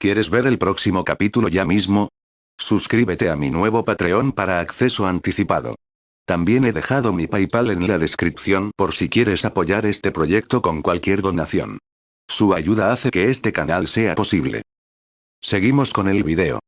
¿Quieres ver el próximo capítulo ya mismo? Suscríbete a mi nuevo Patreon para acceso anticipado. También he dejado mi PayPal en la descripción por si quieres apoyar este proyecto con cualquier donación. Su ayuda hace que este canal sea posible. Seguimos con el video.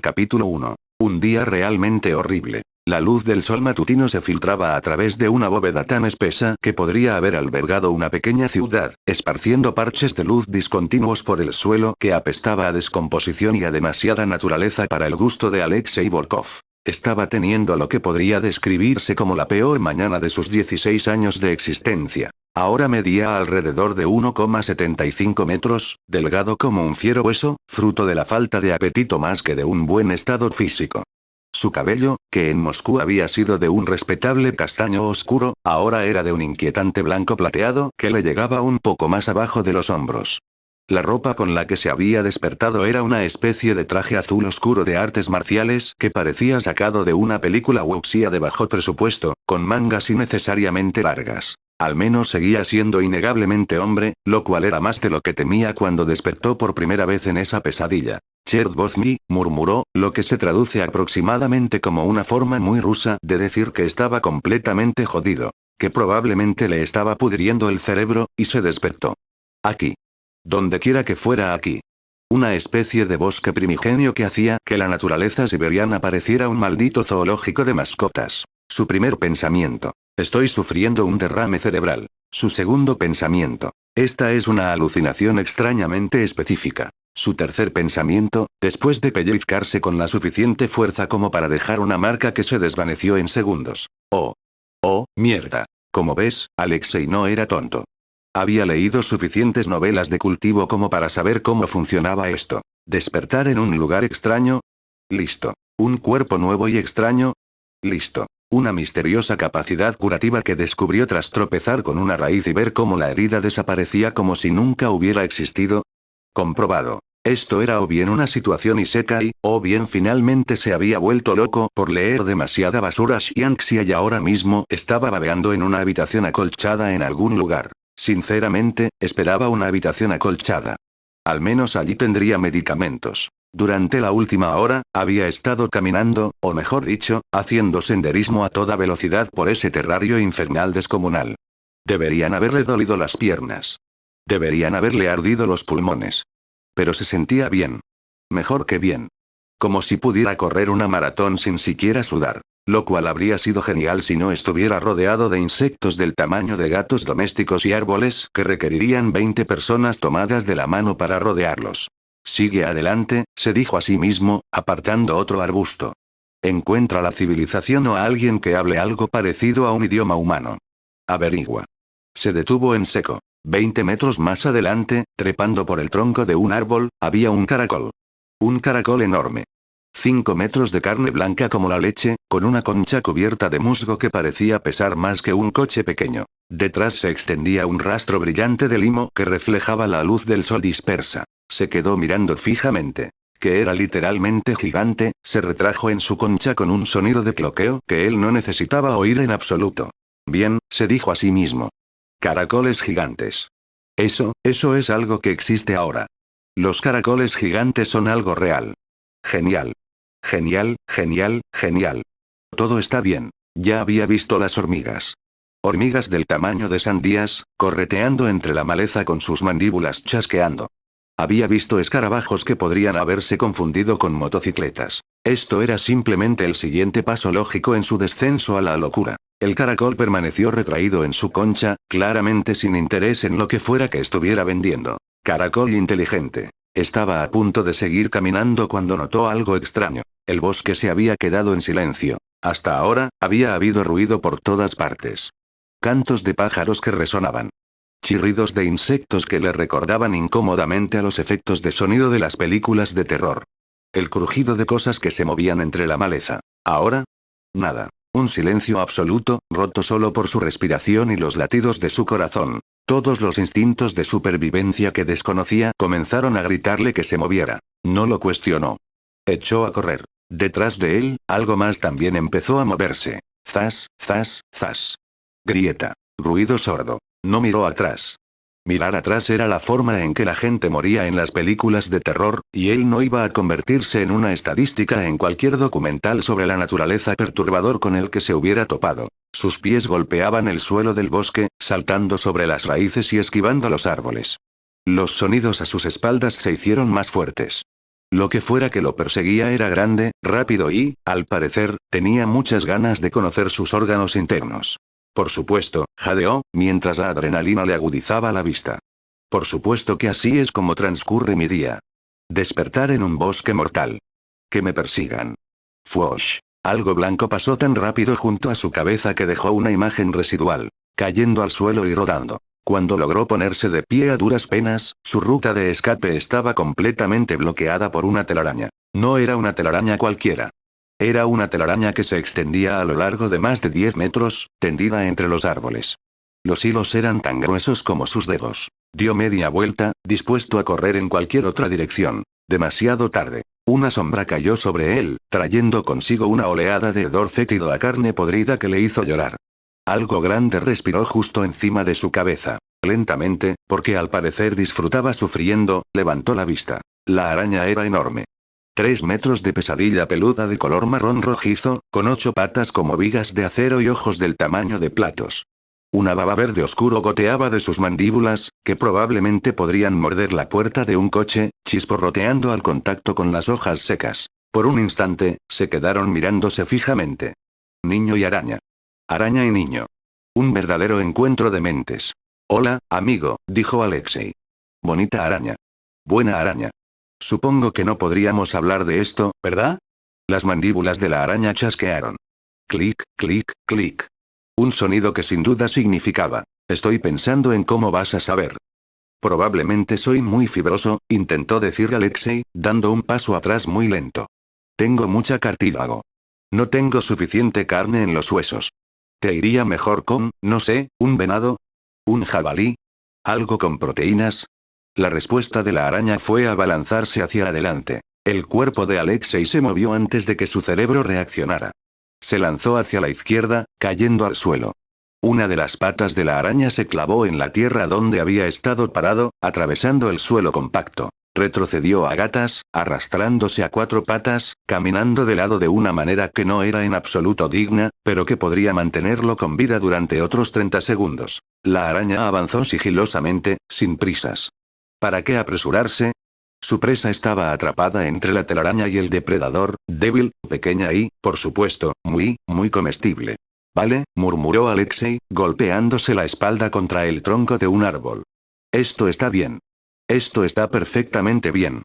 Capítulo 1. Un día realmente horrible. La luz del sol matutino se filtraba a través de una bóveda tan espesa que podría haber albergado una pequeña ciudad, esparciendo parches de luz discontinuos por el suelo que apestaba a descomposición y a demasiada naturaleza para el gusto de Alexei Volkov. Estaba teniendo lo que podría describirse como la peor mañana de sus 16 años de existencia. Ahora medía alrededor de 1,75 metros, delgado como un fiero hueso, fruto de la falta de apetito más que de un buen estado físico. Su cabello, que en Moscú había sido de un respetable castaño oscuro, ahora era de un inquietante blanco plateado que le llegaba un poco más abajo de los hombros. La ropa con la que se había despertado era una especie de traje azul oscuro de artes marciales que parecía sacado de una película wuxia de bajo presupuesto, con mangas innecesariamente largas. Al menos seguía siendo innegablemente hombre, lo cual era más de lo que temía cuando despertó por primera vez en esa pesadilla. Chertvozny, murmuró, lo que se traduce aproximadamente como una forma muy rusa de decir que estaba completamente jodido, que probablemente le estaba pudriendo el cerebro, y se despertó. Aquí. Donde quiera que fuera aquí. Una especie de bosque primigenio que hacía que la naturaleza siberiana pareciera un maldito zoológico de mascotas. Su primer pensamiento. Estoy sufriendo un derrame cerebral. Su segundo pensamiento. Esta es una alucinación extrañamente específica. Su tercer pensamiento, después de pellizcarse con la suficiente fuerza como para dejar una marca que se desvaneció en segundos. Oh. Oh, mierda. Como ves, Alexei no era tonto. Había leído suficientes novelas de cultivo como para saber cómo funcionaba esto. Despertar en un lugar extraño. Listo. Un cuerpo nuevo y extraño. Listo. Una misteriosa capacidad curativa que descubrió tras tropezar con una raíz y ver cómo la herida desaparecía como si nunca hubiera existido. Comprobado. Esto era o bien una situación isekai, o bien finalmente se había vuelto loco por leer demasiada basura Xianxia y ahora mismo estaba babeando en una habitación acolchada en algún lugar. Sinceramente, esperaba una habitación acolchada. Al menos allí tendría medicamentos. Durante la última hora, había estado caminando, o mejor dicho, haciendo senderismo a toda velocidad por ese terrario infernal descomunal. Deberían haberle dolido las piernas. Deberían haberle ardido los pulmones. Pero se sentía bien. Mejor que bien. Como si pudiera correr una maratón sin siquiera sudar. Lo cual habría sido genial si no estuviera rodeado de insectos del tamaño de gatos domésticos y árboles que requerirían 20 personas tomadas de la mano para rodearlos. Sigue adelante, se dijo a sí mismo, apartando otro arbusto. Encuentra la civilización o a alguien que hable algo parecido a un idioma humano. Averigua. Se detuvo en seco. 20 metros más adelante, trepando por el tronco de un árbol, había un caracol. Un caracol enorme. 5 metros de carne blanca como la leche, con una concha cubierta de musgo que parecía pesar más que un coche pequeño. Detrás se extendía un rastro brillante de limo que reflejaba la luz del sol dispersa. Se quedó mirando fijamente. Que era literalmente gigante, se retrajo en su concha con un sonido de cloqueo que él no necesitaba oír en absoluto. Bien, se dijo a sí mismo. Caracoles gigantes. Eso es algo que existe ahora. Los caracoles gigantes son algo real. Genial. Genial, genial, genial. Todo está bien. Ya había visto las hormigas. Hormigas del tamaño de sandías, correteando entre la maleza con sus mandíbulas chasqueando. Había visto escarabajos que podrían haberse confundido con motocicletas. Esto era simplemente el siguiente paso lógico en su descenso a la locura. El caracol permaneció retraído en su concha, claramente sin interés en lo que fuera que estuviera vendiendo. Caracol inteligente. Estaba a punto de seguir caminando cuando notó algo extraño. El bosque se había quedado en silencio. Hasta ahora, había habido ruido por todas partes. Cantos de pájaros que resonaban. Chirridos de insectos que le recordaban incómodamente a los efectos de sonido de las películas de terror. El crujido de cosas que se movían entre la maleza. Ahora, nada. Un silencio absoluto, roto solo por su respiración y los latidos de su corazón. Todos los instintos de supervivencia que desconocía comenzaron a gritarle que se moviera. No lo cuestionó. Echó a correr. Detrás de él, algo más también empezó a moverse. Zas, zas, zas. Grieta. Ruido sordo. No miró atrás. Mirar atrás era la forma en que la gente moría en las películas de terror, y él no iba a convertirse en una estadística en cualquier documental sobre la naturaleza perturbador con el que se hubiera topado. Sus pies golpeaban el suelo del bosque, saltando sobre las raíces y esquivando los árboles. Los sonidos a sus espaldas se hicieron más fuertes. Lo que fuera que lo perseguía era grande, rápido y, al parecer, tenía muchas ganas de conocer sus órganos internos. Por supuesto, jadeó, mientras la adrenalina le agudizaba la vista. Por supuesto que así es como transcurre mi día. Despertar en un bosque mortal. Que me persigan. Fuosh. Algo blanco pasó tan rápido junto a su cabeza que dejó una imagen residual, cayendo al suelo y rodando. Cuando logró ponerse de pie a duras penas, su ruta de escape estaba completamente bloqueada por una telaraña. No era una telaraña cualquiera. Era una telaraña que se extendía a lo largo de más de 10 metros, tendida entre los árboles. Los hilos eran tan gruesos como sus dedos. Dio media vuelta, dispuesto a correr en cualquier otra dirección. Demasiado tarde. Una sombra cayó sobre él, trayendo consigo una oleada de hedor fétido a carne podrida que le hizo llorar. Algo grande respiró justo encima de su cabeza. Lentamente, porque al parecer disfrutaba sufriendo, levantó la vista. La araña era enorme. 3 metros de pesadilla peluda de color marrón rojizo, con 8 patas como vigas de acero y ojos del tamaño de platos. Una baba verde oscuro goteaba de sus mandíbulas, que probablemente podrían morder la puerta de un coche, chisporroteando al contacto con las hojas secas. Por un instante, se quedaron mirándose fijamente. Niño y araña. Araña y niño. Un verdadero encuentro de mentes. Hola, amigo, dijo Alexei. Bonita araña. Buena araña. Supongo que no podríamos hablar de esto, ¿verdad? Las mandíbulas de la araña chasquearon. Clic, clic, clic. Un sonido que sin duda significaba: estoy pensando en cómo vas a saber. Probablemente soy muy fibroso, intentó decir Alexei, dando un paso atrás muy lento. Tengo mucha cartílago. No tengo suficiente carne en los huesos. ¿Te iría mejor con, no sé, un venado? ¿Un jabalí? ¿Algo con proteínas? La respuesta de la araña fue abalanzarse hacia adelante. El cuerpo de Alexei se movió antes de que su cerebro reaccionara. Se lanzó hacia la izquierda, cayendo al suelo. Una de las patas de la araña se clavó en la tierra donde había estado parado, atravesando el suelo compacto. Retrocedió a gatas, arrastrándose a 4 patas, caminando de lado de una manera que no era en absoluto digna, pero que podría mantenerlo con vida durante otros 30 segundos. La araña avanzó sigilosamente, sin prisas. ¿Para qué apresurarse? Su presa estaba atrapada entre la telaraña y el depredador, débil, pequeña y, por supuesto, muy, muy comestible. Vale, murmuró Alexei, golpeándose la espalda contra el tronco de un árbol. Esto está bien. Esto está perfectamente bien.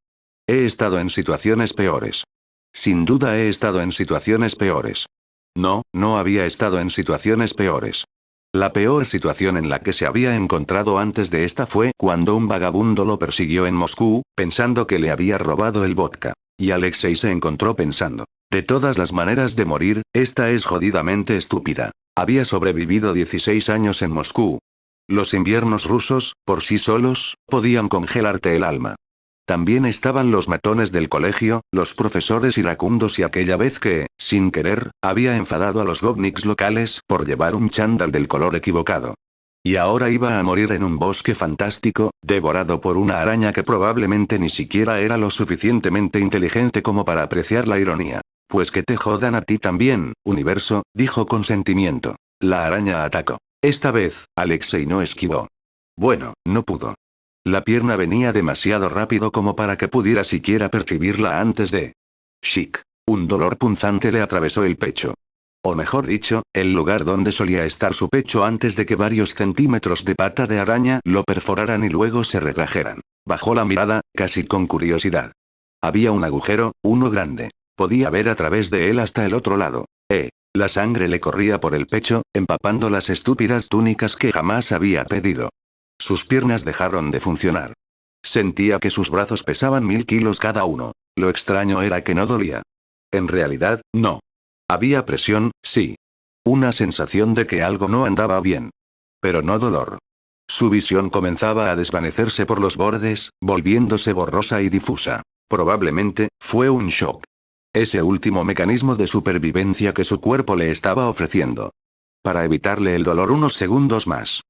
He estado en situaciones peores. Sin duda he estado en situaciones peores. No, no había estado en situaciones peores. La peor situación en la que se había encontrado antes de esta fue cuando un vagabundo lo persiguió en Moscú, pensando que le había robado el vodka. Y Alexei se encontró pensando: de todas las maneras de morir, esta es jodidamente estúpida. Había sobrevivido 16 años en Moscú. Los inviernos rusos, por sí solos, podían congelarte el alma. También estaban los matones del colegio, los profesores iracundos y aquella vez que, sin querer, había enfadado a los gopniks locales por llevar un chándal del color equivocado. Y ahora iba a morir en un bosque fantástico, devorado por una araña que probablemente ni siquiera era lo suficientemente inteligente como para apreciar la ironía. Pues que te jodan a ti también, universo, dijo con sentimiento. La araña atacó. Esta vez, Alexei no esquivó. Bueno, no pudo. La pierna venía demasiado rápido como para que pudiera siquiera percibirla antes de... Chic. Un dolor punzante le atravesó el pecho. O mejor dicho, el lugar donde solía estar su pecho antes de que varios centímetros de pata de araña lo perforaran y luego se retrajeran. Bajó la mirada, casi con curiosidad. Había un agujero, uno grande. Podía ver a través de él hasta el otro lado. La sangre le corría por el pecho, empapando las estúpidas túnicas que jamás había pedido. Sus piernas dejaron de funcionar. Sentía que sus brazos pesaban 1000 kilos cada uno. Lo extraño era que no dolía. En realidad, no. Había presión, sí. Una sensación de que algo no andaba bien. Pero no dolor. Su visión comenzaba a desvanecerse por los bordes, volviéndose borrosa y difusa. Probablemente, fue un shock. Ese último mecanismo de supervivencia que su cuerpo le estaba ofreciendo. Para evitarle el dolor unos segundos más.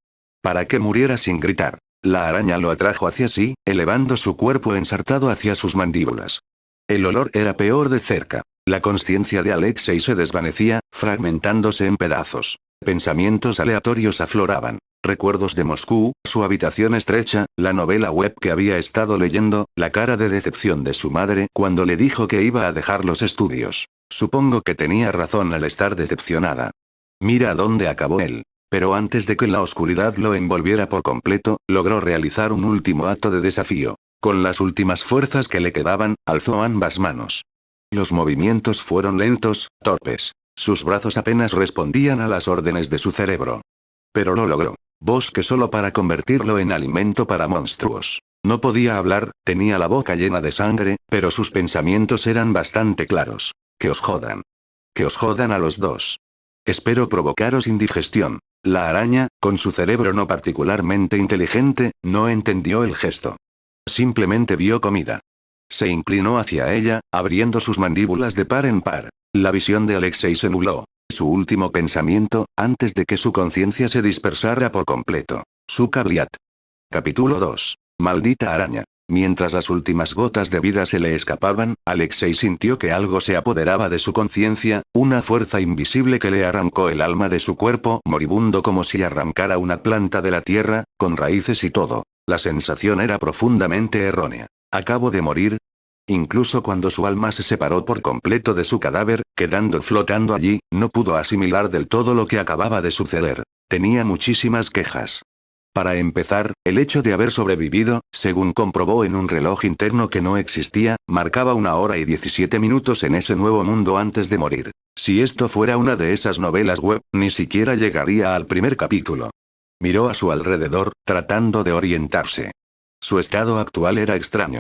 Para que muriera sin gritar. La araña lo atrajo hacia sí, elevando su cuerpo ensartado hacia sus mandíbulas. El olor era peor de cerca. La consciencia de Alexei se desvanecía, fragmentándose en pedazos. Pensamientos aleatorios afloraban. Recuerdos de Moscú, su habitación estrecha, la novela web que había estado leyendo, la cara de decepción de su madre cuando le dijo que iba a dejar los estudios. Supongo que tenía razón al estar decepcionada. Mira a dónde acabó él. Pero antes de que la oscuridad lo envolviera por completo, logró realizar un último acto de desafío. Con las últimas fuerzas que le quedaban, alzó ambas manos. Los movimientos fueron lentos, torpes. Sus brazos apenas respondían a las órdenes de su cerebro. Pero lo logró. Bosque solo para convertirlo en alimento para monstruos. No podía hablar, tenía la boca llena de sangre, pero sus pensamientos eran bastante claros. Que os jodan. Que os jodan a los dos. Espero provocaros indigestión. La araña, con su cerebro no particularmente inteligente, no entendió el gesto. Simplemente vio comida. Se inclinó hacia ella, abriendo sus mandíbulas de par en par. La visión de Alexei se nubló. Su último pensamiento, antes de que su conciencia se dispersara por completo. Su Bliat. Capítulo 2. Maldita araña. Mientras las últimas gotas de vida se le escapaban, Alexei sintió que algo se apoderaba de su conciencia, una fuerza invisible que le arrancó el alma de su cuerpo moribundo como si arrancara una planta de la tierra, con raíces y todo. La sensación era profundamente errónea. ¿Acabo de morir? Incluso cuando su alma se separó por completo de su cadáver, quedando flotando allí, no pudo asimilar del todo lo que acababa de suceder. Tenía muchísimas quejas. Para empezar, el hecho de haber sobrevivido, según comprobó en un reloj interno que no existía, marcaba 1 hora y 17 minutos en ese nuevo mundo antes de morir. Si esto fuera una de esas novelas web, ni siquiera llegaría al primer capítulo. Miró a su alrededor, tratando de orientarse. Su estado actual era extraño.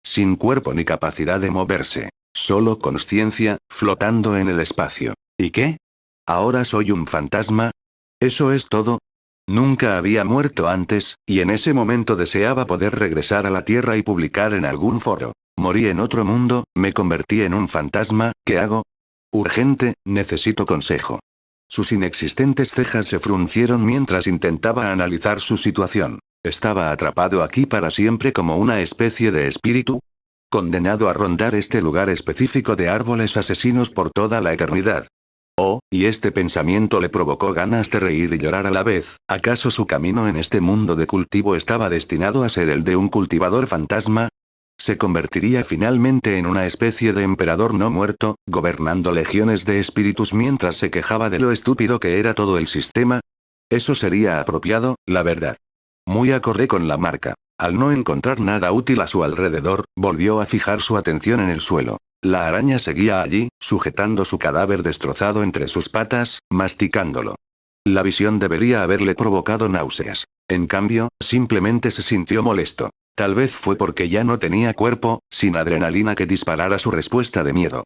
Sin cuerpo ni capacidad de moverse. Solo consciencia, flotando en el espacio. ¿Y qué? ¿Ahora soy un fantasma? ¿Eso es todo? Nunca había muerto antes, y en ese momento deseaba poder regresar a la Tierra y publicar en algún foro. Morí en otro mundo, me convertí en un fantasma, ¿qué hago? Urgente, necesito consejo. Sus inexistentes cejas se fruncieron mientras intentaba analizar su situación. ¿Estaba atrapado aquí para siempre como una especie de espíritu? ¿Condenado a rondar este lugar específico de árboles asesinos por toda la eternidad? Oh, y este pensamiento le provocó ganas de reír y llorar a la vez. ¿Acaso su camino en este mundo de cultivo estaba destinado a ser el de un cultivador fantasma? ¿Se convertiría finalmente en una especie de emperador no muerto, gobernando legiones de espíritus mientras se quejaba de lo estúpido que era todo el sistema? Eso sería apropiado, la verdad. Muy acorde con la marca. Al no encontrar nada útil a su alrededor, volvió a fijar su atención en el suelo. La araña seguía allí, sujetando su cadáver destrozado entre sus patas, masticándolo. La visión debería haberle provocado náuseas. En cambio, simplemente se sintió molesto. Tal vez fue porque ya no tenía cuerpo, sin adrenalina que disparara su respuesta de miedo.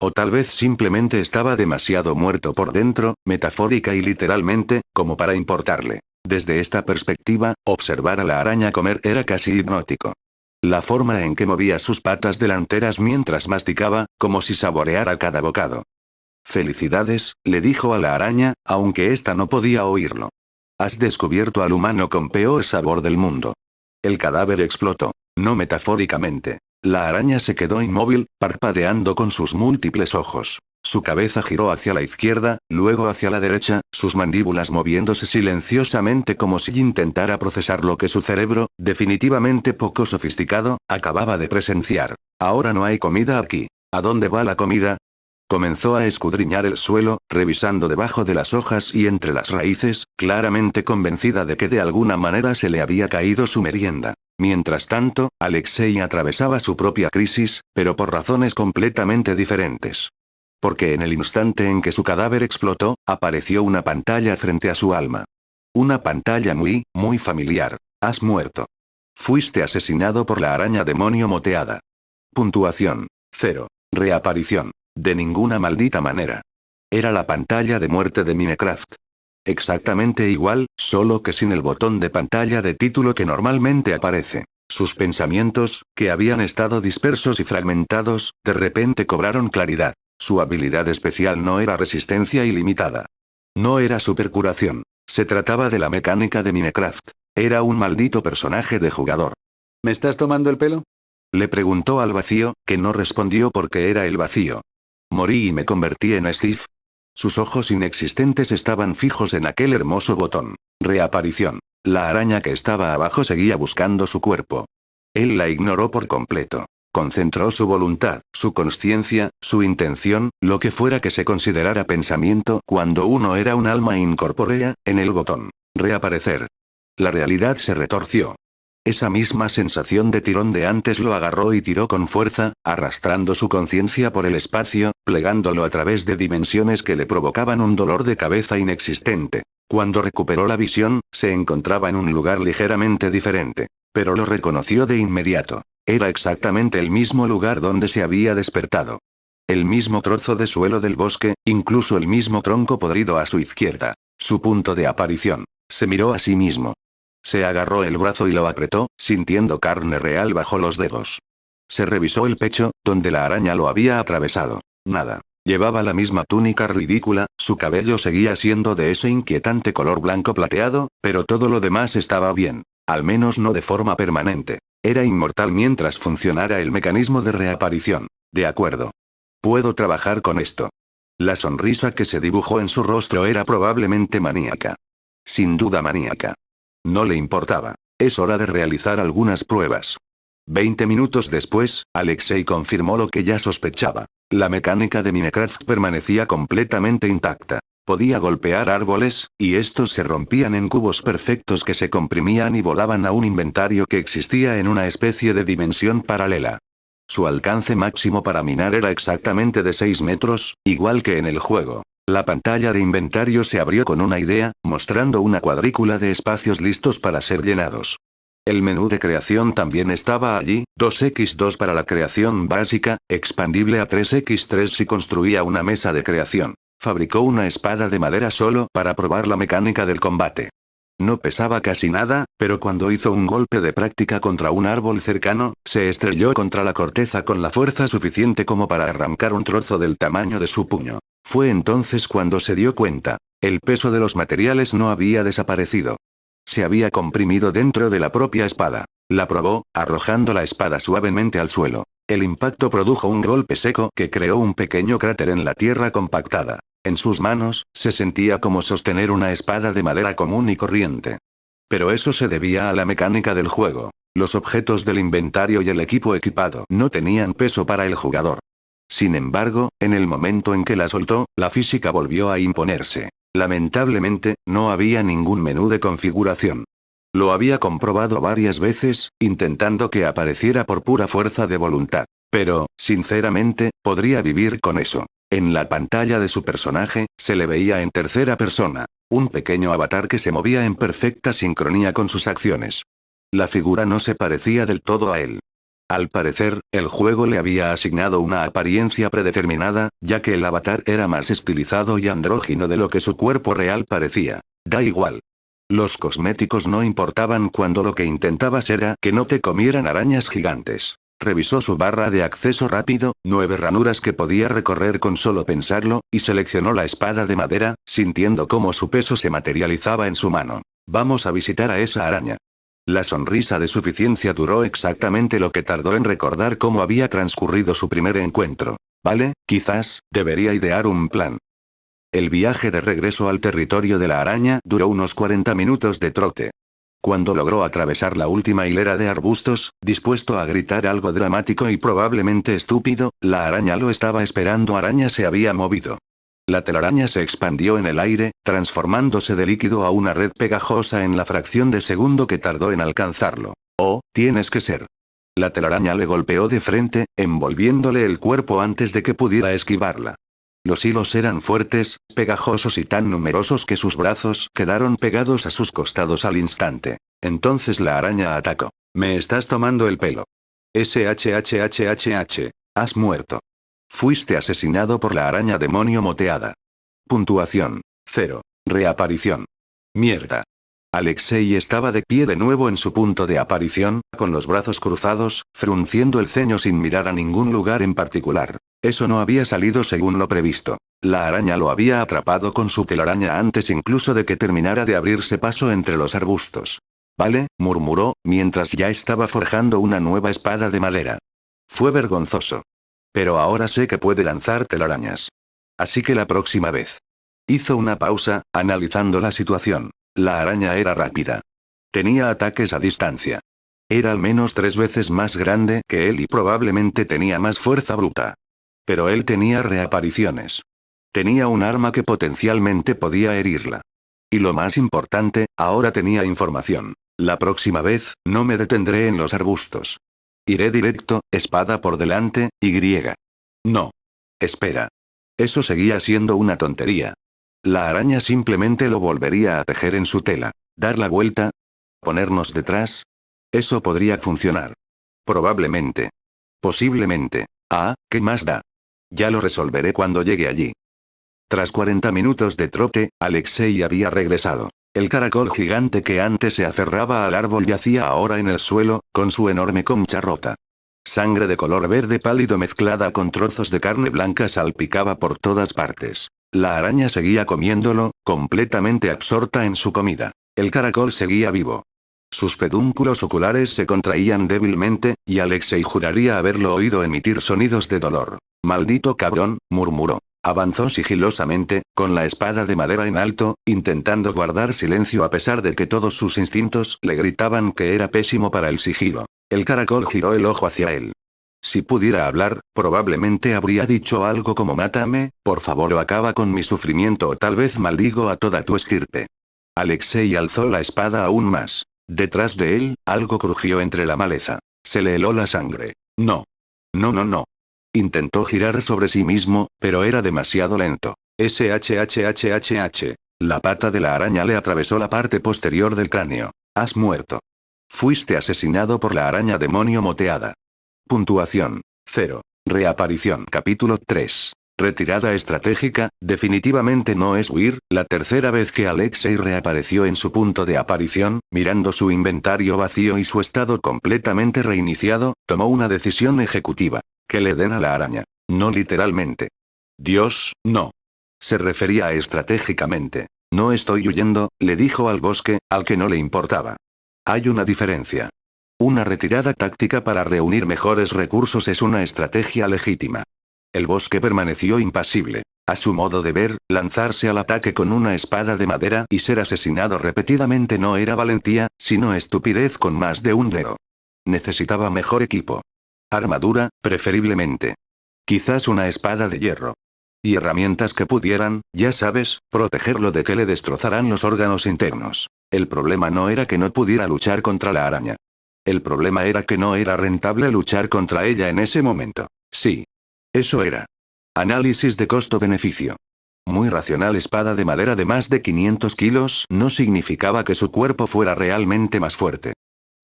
O tal vez simplemente estaba demasiado muerto por dentro, metafórica y literalmente, como para importarle. Desde esta perspectiva, observar a la araña comer era casi hipnótico. La forma en que movía sus patas delanteras mientras masticaba, como si saboreara cada bocado. Felicidades, le dijo a la araña, aunque ésta no podía oírlo. Has descubierto al humano con peor sabor del mundo. El cadáver explotó. No metafóricamente. La araña se quedó inmóvil, parpadeando con sus múltiples ojos. Su cabeza giró hacia la izquierda, luego hacia la derecha, sus mandíbulas moviéndose silenciosamente como si intentara procesar lo que su cerebro, definitivamente poco sofisticado, acababa de presenciar. Ahora no hay comida aquí. ¿A dónde va la comida? Comenzó a escudriñar el suelo, revisando debajo de las hojas y entre las raíces, claramente convencida de que de alguna manera se le había caído su merienda. Mientras tanto, Alexei atravesaba su propia crisis, pero por razones completamente diferentes. Porque en el instante en que su cadáver explotó, apareció una pantalla frente a su alma. Una pantalla muy, muy familiar. Has muerto. Fuiste asesinado por la araña demonio moteada. Puntuación. 0. Reaparición. De ninguna maldita manera. Era la pantalla de muerte de Minecraft. Exactamente igual, solo que sin el botón de pantalla de título que normalmente aparece. Sus pensamientos, que habían estado dispersos y fragmentados, de repente cobraron claridad. Su habilidad especial no era resistencia ilimitada. No era supercuración. Se trataba de la mecánica de Minecraft. Era un maldito personaje de jugador. ¿Me estás tomando el pelo? Le preguntó al vacío, que no respondió porque era el vacío. Morí y me convertí en Steve. Sus ojos inexistentes estaban fijos en aquel hermoso botón. Reaparición. La araña que estaba abajo seguía buscando su cuerpo. Él la ignoró por completo. Concentró su voluntad, su consciencia, su intención, lo que fuera que se considerara pensamiento cuando uno era un alma incorpórea, en el botón. Reaparecer. La realidad se retorció. Esa misma sensación de tirón de antes lo agarró y tiró con fuerza, arrastrando su conciencia por el espacio, plegándolo a través de dimensiones que le provocaban un dolor de cabeza inexistente. Cuando recuperó la visión, se encontraba en un lugar ligeramente diferente. Pero lo reconoció de inmediato. Era exactamente el mismo lugar donde se había despertado. El mismo trozo de suelo del bosque, incluso el mismo tronco podrido a su izquierda. Su punto de aparición. Se miró a sí mismo. Se agarró el brazo y lo apretó, sintiendo carne real bajo los dedos. Se revisó el pecho, donde la araña lo había atravesado. Nada. Llevaba la misma túnica ridícula, su cabello seguía siendo de ese inquietante color blanco plateado, pero todo lo demás estaba bien. Al menos no de forma permanente. Era inmortal mientras funcionara el mecanismo de reaparición. De acuerdo. Puedo trabajar con esto. La sonrisa que se dibujó en su rostro era probablemente maníaca. Sin duda maníaca. No le importaba. Es hora de realizar algunas pruebas. 20 minutos después, Alexei confirmó lo que ya sospechaba. La mecánica de Minecraft permanecía completamente intacta. Podía golpear árboles, y estos se rompían en cubos perfectos que se comprimían y volaban a un inventario que existía en una especie de dimensión paralela. Su alcance máximo para minar era exactamente de 6 metros, igual que en el juego. La pantalla de inventario se abrió con una idea, mostrando una cuadrícula de espacios listos para ser llenados. El menú de creación también estaba allí, 2x2 para la creación básica, expandible a 3x3 si construía una mesa de creación. Fabricó una espada de madera solo para probar la mecánica del combate. No pesaba casi nada, pero cuando hizo un golpe de práctica contra un árbol cercano, se estrelló contra la corteza con la fuerza suficiente como para arrancar un trozo del tamaño de su puño. Fue entonces cuando se dio cuenta. El peso de los materiales no había desaparecido. Se había comprimido dentro de la propia espada. La probó, arrojando la espada suavemente al suelo. El impacto produjo un golpe seco que creó un pequeño cráter en la tierra compactada. En sus manos, se sentía como sostener una espada de madera común y corriente. Pero eso se debía a la mecánica del juego. Los objetos del inventario y el equipo equipado no tenían peso para el jugador. Sin embargo, en el momento en que la soltó, la física volvió a imponerse. Lamentablemente, no había ningún menú de configuración. Lo había comprobado varias veces, intentando que apareciera por pura fuerza de voluntad. Pero, sinceramente, podría vivir con eso. En la pantalla de su personaje, se le veía en tercera persona. Un pequeño avatar que se movía en perfecta sincronía con sus acciones. La figura no se parecía del todo a él. Al parecer, el juego le había asignado una apariencia predeterminada, ya que el avatar era más estilizado y andrógino de lo que su cuerpo real parecía. Da igual. Los cosméticos no importaban cuando lo que intentabas era que no te comieran arañas gigantes. Revisó su barra de acceso rápido, 9 ranuras que podía recorrer con solo pensarlo, y seleccionó la espada de madera, sintiendo cómo su peso se materializaba en su mano. Vamos a visitar a esa araña. La sonrisa de suficiencia duró exactamente lo que tardó en recordar cómo había transcurrido su primer encuentro. Vale, quizás, debería idear un plan. El viaje de regreso al territorio de la araña duró unos 40 minutos de trote. Cuando logró atravesar la última hilera de arbustos, dispuesto a gritar algo dramático y probablemente estúpido, la araña lo estaba esperando. Araña se había movido. La telaraña se expandió en el aire, transformándose de líquido a una red pegajosa en la fracción de segundo que tardó en alcanzarlo. Oh, tienes que ser. La telaraña le golpeó de frente, envolviéndole el cuerpo antes de que pudiera esquivarla. Los hilos eran fuertes, pegajosos y tan numerosos que sus brazos quedaron pegados a sus costados al instante. Entonces la araña atacó. Me estás tomando el pelo. SHHHHH. Has muerto. Fuiste asesinado por la araña demonio moteada. Puntuación. 0. Reaparición. Mierda. Alexei estaba de pie de nuevo en su punto de aparición, con los brazos cruzados, frunciendo el ceño sin mirar a ningún lugar en particular. Eso no había salido según lo previsto. La araña lo había atrapado con su telaraña antes incluso de que terminara de abrirse paso entre los arbustos. Vale, murmuró, mientras ya estaba forjando una nueva espada de madera. Fue vergonzoso. Pero ahora sé que puede lanzar telarañas. Así que la próxima vez. Hizo una pausa, analizando la situación. La araña era rápida. Tenía ataques a distancia. Era al menos 3 veces más grande que él y probablemente tenía más fuerza bruta. Pero él tenía reapariciones. Tenía un arma que potencialmente podía herirla. Y lo más importante, ahora tenía información. La próxima vez, no me detendré en los arbustos. Iré directo, espada por delante, y griega. No. Espera. Eso seguía siendo una tontería. La araña simplemente lo volvería a tejer en su tela. Dar la vuelta. Ponernos detrás. Eso podría funcionar. Probablemente. Posiblemente. Ah, ¿qué más da? Ya lo resolveré cuando llegue allí. Tras 40 minutos de trote, Alexei había regresado. El caracol gigante que antes se aferraba al árbol yacía ahora en el suelo, con su enorme concha rota. Sangre de color verde pálido mezclada con trozos de carne blanca salpicaba por todas partes. La araña seguía comiéndolo, completamente absorta en su comida. El caracol seguía vivo. Sus pedúnculos oculares se contraían débilmente, y Alexei juraría haberlo oído emitir sonidos de dolor. «Maldito cabrón», murmuró. Avanzó sigilosamente, con la espada de madera en alto, intentando guardar silencio a pesar de que todos sus instintos le gritaban que era pésimo para el sigilo. El caracol giró el ojo hacia él. Si pudiera hablar, probablemente habría dicho algo como «Mátame, por favor, o acaba con mi sufrimiento, o tal vez maldigo a toda tu estirpe». Alexei alzó la espada aún más. Detrás de él, algo crujió entre la maleza. Se le heló la sangre. No. No, no, no. Intentó girar sobre sí mismo, pero era demasiado lento. SHHHHH. La pata de la araña le atravesó la parte posterior del cráneo. Has muerto. Fuiste asesinado por la araña demonio moteada. Puntuación. 0. Reaparición. Capítulo 3. Retirada estratégica, definitivamente no es huir. La tercera vez que Alexei reapareció en su punto de aparición, mirando su inventario vacío y su estado completamente reiniciado, tomó una decisión ejecutiva. Que le den a la araña. No literalmente. Dios, no. Se refería a estratégicamente. No estoy huyendo, le dijo al bosque, al que no le importaba. Hay una diferencia. Una retirada táctica para reunir mejores recursos es una estrategia legítima. El bosque permaneció impasible. A su modo de ver, lanzarse al ataque con una espada de madera y ser asesinado repetidamente no era valentía, sino estupidez con más de un dedo. Necesitaba mejor equipo. Armadura, preferiblemente. Quizás una espada de hierro. Y herramientas que pudieran, ya sabes, protegerlo de que le destrozaran los órganos internos. El problema no era que no pudiera luchar contra la araña. El problema era que no era rentable luchar contra ella en ese momento. Sí. Eso era. Análisis de costo-beneficio. Muy racional. Espada de madera de más de 500 kilos no significaba que su cuerpo fuera realmente más fuerte.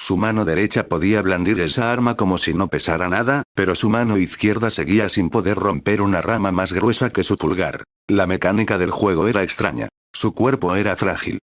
Su mano derecha podía blandir esa arma como si no pesara nada, pero su mano izquierda seguía sin poder romper una rama más gruesa que su pulgar. La mecánica del juego era extraña. Su cuerpo era frágil.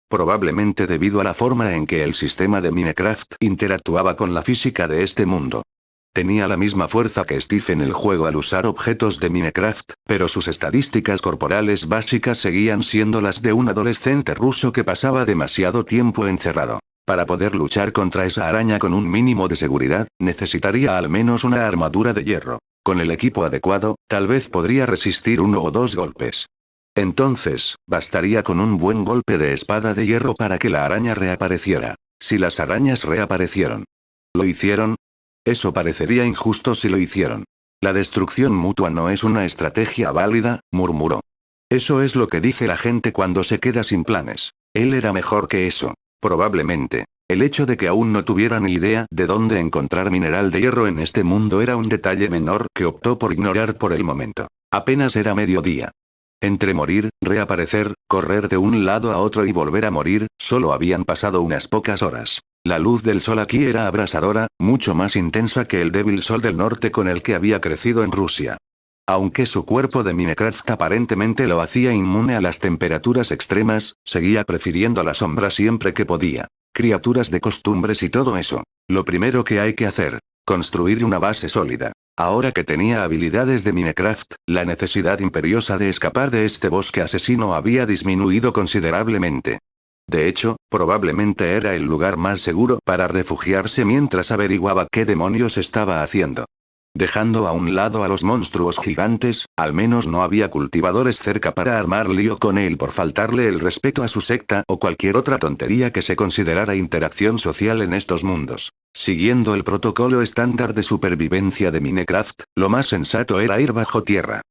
Probablemente debido a la forma en que el sistema de Minecraft interactuaba con la física de este mundo. Tenía la misma fuerza que Steve en el juego al usar objetos de Minecraft, pero sus estadísticas corporales básicas seguían siendo las de un adolescente ruso que pasaba demasiado tiempo encerrado. Para poder luchar contra esa araña con un mínimo de seguridad, necesitaría al menos una armadura de hierro. Con el equipo adecuado, tal vez podría resistir 1 o 2 golpes. Entonces, bastaría con un buen golpe de espada de hierro para que la araña reapareciera. Si las arañas reaparecieron. ¿Lo hicieron? Eso parecería injusto si lo hicieron. La destrucción mutua no es una estrategia válida, murmuró. Eso es lo que dice la gente cuando se queda sin planes. Él era mejor que eso. Probablemente. El hecho de que aún no tuviera ni idea de dónde encontrar mineral de hierro en este mundo era un detalle menor que optó por ignorar por el momento. Apenas era mediodía. Entre morir, reaparecer, correr de un lado a otro y volver a morir, solo habían pasado unas pocas horas. La luz del sol aquí era abrasadora, mucho más intensa que el débil sol del norte con el que había crecido en Rusia. Aunque su cuerpo de Minecraft aparentemente lo hacía inmune a las temperaturas extremas, seguía prefiriendo la sombra siempre que podía. Criaturas de costumbres y todo eso. Lo primero que hay que hacer. Construir una base sólida. Ahora que tenía habilidades de Minecraft, la necesidad imperiosa de escapar de este bosque asesino había disminuido considerablemente. De hecho, probablemente era el lugar más seguro para refugiarse mientras averiguaba qué demonios estaba haciendo. Dejando a un lado a los monstruos gigantes, al menos no había cultivadores cerca para armar lío con él por faltarle el respeto a su secta o cualquier otra tontería que se considerara interacción social en estos mundos. Siguiendo el protocolo estándar de supervivencia de Minecraft, lo más sensato era ir bajo tierra.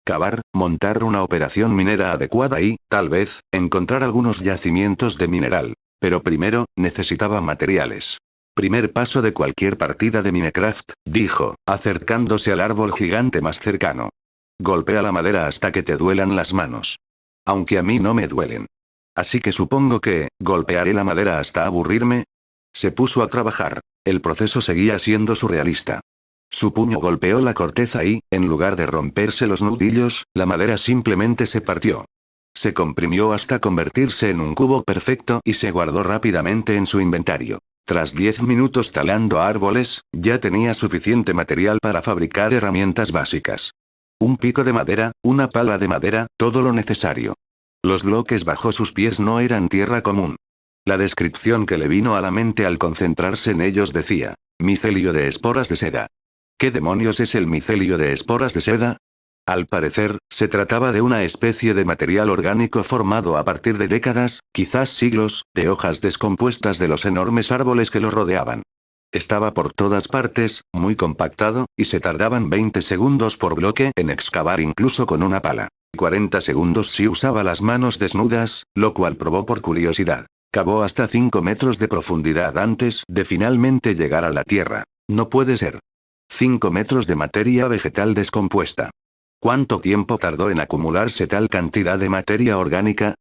Cavar, montar una operación minera adecuada y, tal vez, encontrar algunos yacimientos de mineral. Pero primero, necesitaba materiales. Primer paso de cualquier partida de Minecraft, dijo, acercándose al árbol gigante más cercano. Golpea la madera hasta que te duelan las manos. Aunque a mí no me duelen. Así que supongo que, golpearé la madera hasta aburrirme. Se puso a trabajar. El proceso seguía siendo surrealista. Su puño golpeó la corteza y, en lugar de romperse los nudillos, la madera simplemente se partió. Se comprimió hasta convertirse en un cubo perfecto y se guardó rápidamente en su inventario. Tras 10 minutos talando árboles, ya tenía suficiente material para fabricar herramientas básicas. Un pico de madera, una pala de madera, todo lo necesario. Los bloques bajo sus pies no eran tierra común. La descripción que le vino a la mente al concentrarse en ellos decía, micelio de esporas de seda. ¿Qué demonios es el micelio de esporas de seda? Al parecer, se trataba de una especie de material orgánico formado a partir de décadas, quizás siglos, de hojas descompuestas de los enormes árboles que lo rodeaban. Estaba por todas partes, muy compactado, y se tardaban 20 segundos por bloque en excavar incluso con una pala. 40 segundos si usaba las manos desnudas, lo cual probó por curiosidad. Cavó hasta 5 metros de profundidad antes de finalmente llegar a la tierra. No puede ser. 5 metros de materia vegetal descompuesta. ¿Cuánto tiempo tardó en acumularse tal cantidad de materia orgánica?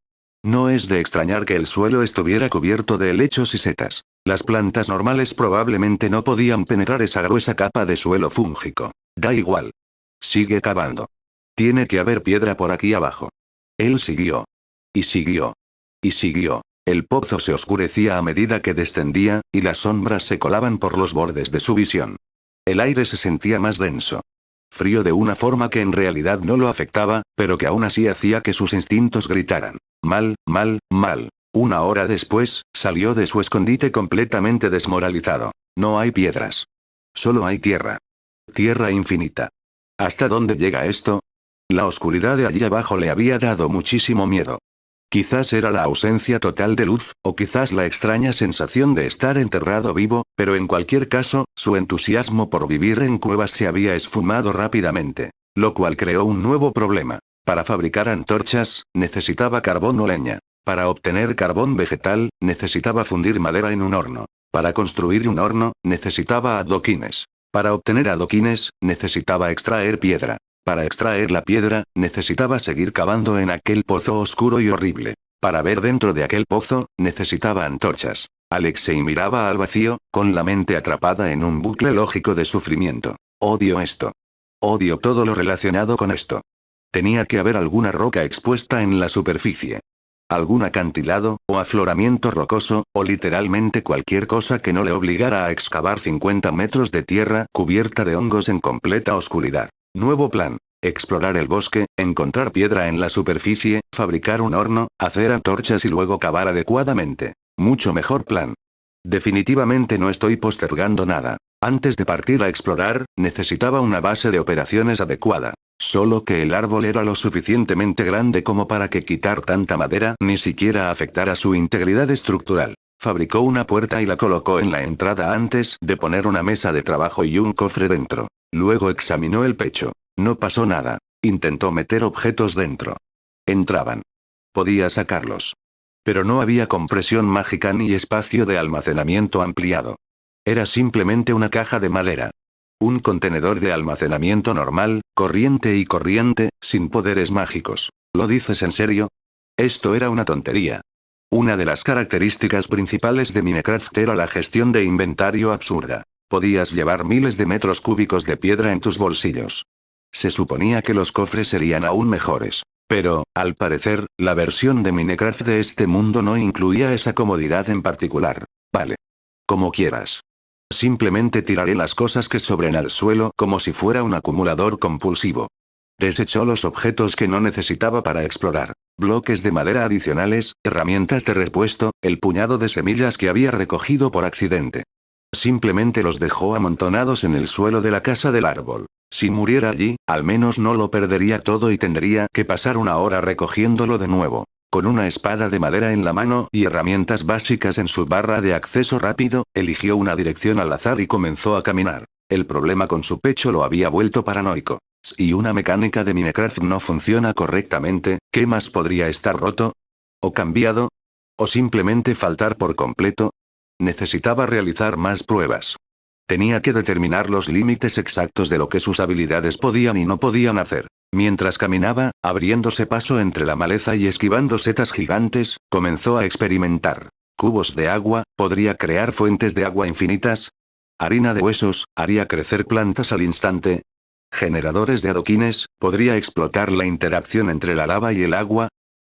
No es de extrañar que el suelo estuviera cubierto de helechos y setas. Las plantas normales probablemente no podían penetrar esa gruesa capa de suelo fúngico. Da igual. Sigue cavando. Tiene que haber piedra por aquí abajo. Él siguió. Y siguió. Y siguió. El pozo se oscurecía a medida que descendía, y las sombras se colaban por los bordes de su visión. El aire se sentía más denso. Frío de una forma que en realidad no lo afectaba, pero que aún así hacía que sus instintos gritaran. Mal, mal, mal. Una hora después, salió de su escondite completamente desmoralizado. No hay piedras. Solo hay tierra. Tierra infinita. ¿Hasta dónde llega esto? La oscuridad de allí abajo le había dado muchísimo miedo. Quizás era la ausencia total de luz, o quizás la extraña sensación de estar enterrado vivo, pero en cualquier caso, su entusiasmo por vivir en cuevas se había esfumado rápidamente. Lo cual creó un nuevo problema. Para fabricar antorchas, necesitaba carbón o leña. Para obtener carbón vegetal, necesitaba fundir madera en un horno. Para construir un horno, necesitaba adoquines. Para obtener adoquines, necesitaba extraer piedra. Para extraer la piedra, necesitaba seguir cavando en aquel pozo oscuro y horrible. Para ver dentro de aquel pozo, necesitaba antorchas. Alexei miraba al vacío, con la mente atrapada en un bucle lógico de sufrimiento. Odio esto. Odio todo lo relacionado con esto. Tenía que haber alguna roca expuesta en la superficie. Algún acantilado, o afloramiento rocoso, o literalmente cualquier cosa que no le obligara a excavar 50 metros de tierra cubierta de hongos en completa oscuridad. Nuevo plan. Explorar el bosque, encontrar piedra en la superficie, fabricar un horno, hacer antorchas y luego cavar adecuadamente. Mucho mejor plan. Definitivamente no estoy postergando nada. Antes de partir a explorar, necesitaba una base de operaciones adecuada. Solo que el árbol era lo suficientemente grande como para que quitar tanta madera ni siquiera afectara su integridad estructural. Fabricó una puerta y la colocó en la entrada antes de poner una mesa de trabajo y un cofre dentro. Luego examinó el pecho. No pasó nada. Intentó meter objetos dentro. Entraban. Podía sacarlos. Pero no había compresión mágica ni espacio de almacenamiento ampliado. Era simplemente una caja de madera. Un contenedor de almacenamiento normal, corriente, sin poderes mágicos. ¿Lo dices en serio? Esto era una tontería. Una de las características principales de Minecraft era la gestión de inventario absurda. Podías llevar miles de metros cúbicos de piedra en tus bolsillos. Se suponía que los cofres serían aún mejores. Pero, al parecer, la versión de Minecraft de este mundo no incluía esa comodidad en particular. Vale. Como quieras. Simplemente tiraré las cosas que sobren al suelo como si fuera un acumulador compulsivo. Desechó los objetos que no necesitaba para explorar. bloques de madera adicionales, herramientas de repuesto, el puñado de semillas que había recogido por accidente. Simplemente los dejó amontonados en el suelo de la casa del árbol. Si muriera allí, al menos no lo perdería todo y tendría que pasar una hora recogiéndolo de nuevo. Con una espada de madera en la mano y herramientas básicas en su barra de acceso rápido, eligió una dirección al azar y comenzó a caminar. El problema con su pecho lo había vuelto paranoico. Si una mecánica de Minecraft no funciona correctamente, ¿qué más podría estar roto? ¿O cambiado? ¿O simplemente faltar por completo? Necesitaba realizar más pruebas. Tenía que determinar los límites exactos de lo que sus habilidades podían y no podían hacer. Mientras caminaba, abriéndose paso entre la maleza y esquivando setas gigantes, comenzó a experimentar. Cubos de agua, ¿podría crear fuentes de agua infinitas? Harina de huesos, ¿haría crecer plantas al instante? Generadores de adoquines, ¿podría explotar la interacción entre la lava y el agua?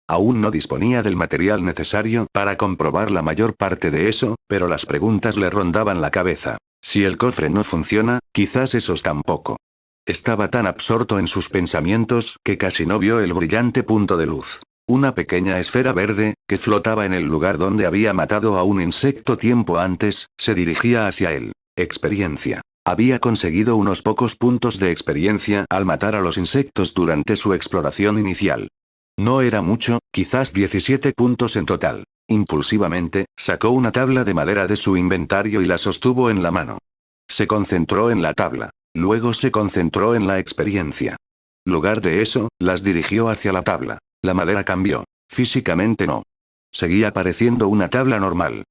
Aún no disponía del material necesario para comprobar la mayor parte de eso, pero las preguntas le rondaban la cabeza. Si el cofre no funciona, quizás esos tampoco. Estaba tan absorto en sus pensamientos que casi no vio el brillante punto de luz. Una pequeña esfera verde, que flotaba en el lugar donde había matado a un insecto tiempo antes, se dirigía hacia él. Experiencia. Había conseguido unos pocos puntos de experiencia al matar a los insectos durante su exploración inicial. No era mucho, quizás 17 puntos en total. Impulsivamente, sacó una tabla de madera de su inventario y la sostuvo en la mano. Se concentró en la tabla. Luego se concentró en la experiencia. Lugar de eso, las dirigió hacia la tabla. La madera cambió. Físicamente no. Seguía pareciendo una tabla normal.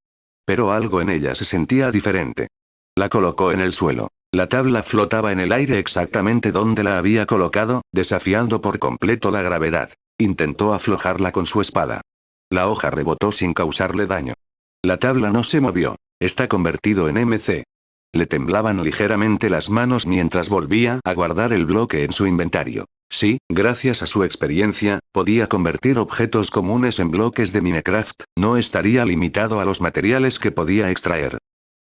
Pero algo en ella se sentía diferente. La colocó en el suelo. La tabla flotaba en el aire exactamente donde la había colocado, desafiando por completo la gravedad. Intentó aflojarla con su espada. La hoja rebotó sin causarle daño. La tabla no se movió. Está convertido en MC. Le temblaban ligeramente las manos mientras volvía a guardar el bloque en su inventario. Sí, gracias a su experiencia, podía convertir objetos comunes en bloques de Minecraft, no estaría limitado a los materiales que podía extraer.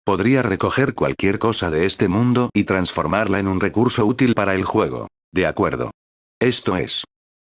Podría recoger cualquier cosa de este mundo y transformarla en un recurso útil para el juego. De acuerdo. Esto es.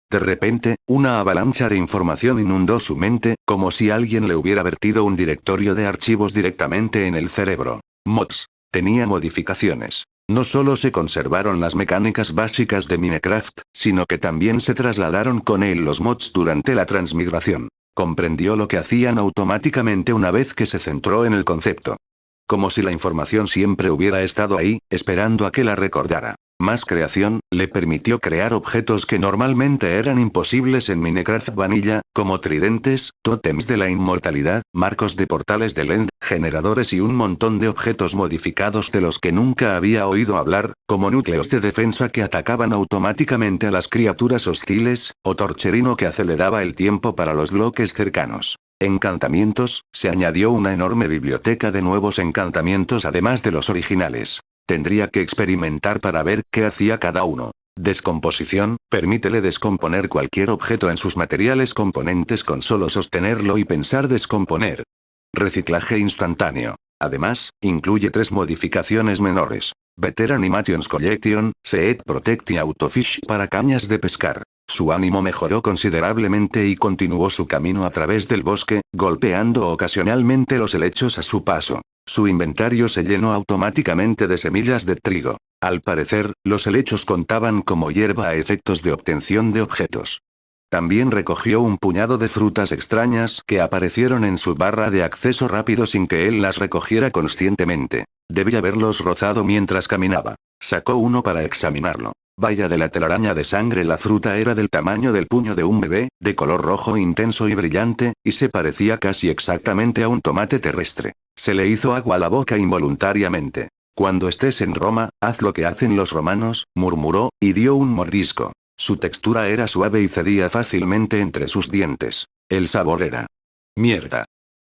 De repente, una avalancha de información inundó su mente, como si alguien le hubiera vertido un directorio de archivos directamente en el cerebro. Mods. Tenía modificaciones. No solo se conservaron las mecánicas básicas de Minecraft, sino que también se trasladaron con él los mods durante la transmigración. Comprendió lo que hacían automáticamente una vez que se centró en el concepto. Como si la información siempre hubiera estado ahí, esperando a que la recordara. Más creación, le permitió crear objetos que normalmente eran imposibles en Minecraft Vanilla, como tridentes, tótems de la inmortalidad, marcos de portales de End, generadores y un montón de objetos modificados de los que nunca había oído hablar, como núcleos de defensa que atacaban automáticamente a las criaturas hostiles, o torcherino que aceleraba el tiempo para los bloques cercanos. Encantamientos, se añadió una enorme biblioteca de nuevos encantamientos además de los originales. Tendría que experimentar para ver qué hacía cada uno. Descomposición, permítele descomponer cualquier objeto en sus materiales componentes con solo sostenerlo y pensar descomponer. Reciclaje instantáneo. Además, incluye 3 modificaciones menores. Better Animations Collection, Seed Protect y Autofish para cañas de pescar. Su ánimo mejoró considerablemente y continuó su camino a través del bosque, golpeando ocasionalmente los helechos a su paso. Su inventario se llenó automáticamente de semillas de trigo. Al parecer, los helechos contaban como hierba a efectos de obtención de objetos. También recogió un puñado de frutas extrañas que aparecieron en su barra de acceso rápido sin que él las recogiera conscientemente. Debía haberlos rozado mientras caminaba. Sacó uno para examinarlo. Vaya de la telaraña de sangre, la fruta era del tamaño del puño de un bebé, de color rojo intenso y brillante, y se parecía casi exactamente a un tomate terrestre. Se le hizo agua a la boca involuntariamente. Cuando estés en Roma, haz lo que hacen los romanos, murmuró, y dio un mordisco. Su textura era suave y cedía fácilmente entre sus dientes. El sabor era mierda.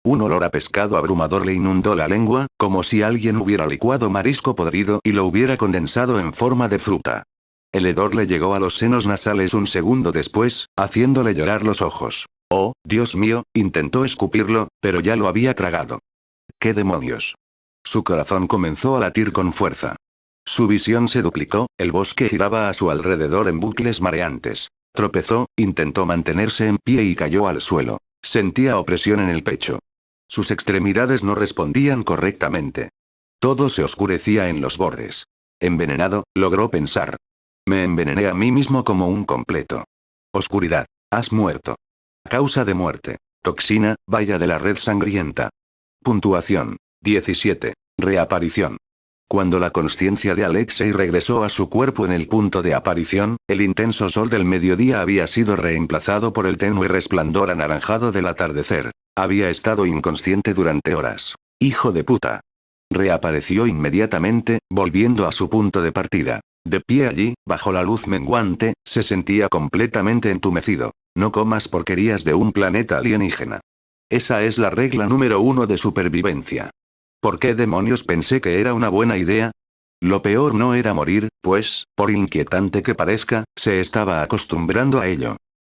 Un olor a pescado abrumador le inundó la lengua, como si alguien hubiera licuado marisco podrido y lo hubiera condensado en forma de fruta. El hedor le llegó a los senos nasales un segundo después, haciéndole llorar los ojos. Oh, Dios mío, intentó escupirlo, pero ya lo había tragado. ¿Qué demonios? Su corazón comenzó a latir con fuerza. Su visión se duplicó, el bosque giraba a su alrededor en bucles mareantes. Tropezó, intentó mantenerse en pie y cayó al suelo. Sentía opresión en el pecho. Sus extremidades no respondían correctamente. Todo se oscurecía en los bordes. Envenenado, logró pensar. Me envenené a mí mismo como un completo. Oscuridad. Has muerto. Causa de muerte. Toxina, valla de la red sangrienta. Puntuación. 17. Reaparición. Cuando la consciencia de Alexei regresó a su cuerpo en el punto de aparición, el intenso sol del mediodía había sido reemplazado por el tenue resplandor anaranjado del atardecer. Había estado inconsciente durante horas. Hijo de puta. Reapareció inmediatamente, volviendo a su punto de partida. De pie allí, bajo la luz menguante, se sentía completamente entumecido. No comas porquerías de un planeta alienígena. Esa es la regla número 1 de supervivencia. ¿Por qué demonios pensé que era una buena idea? Lo peor no era morir, pues, por inquietante que parezca, se estaba acostumbrando a ello.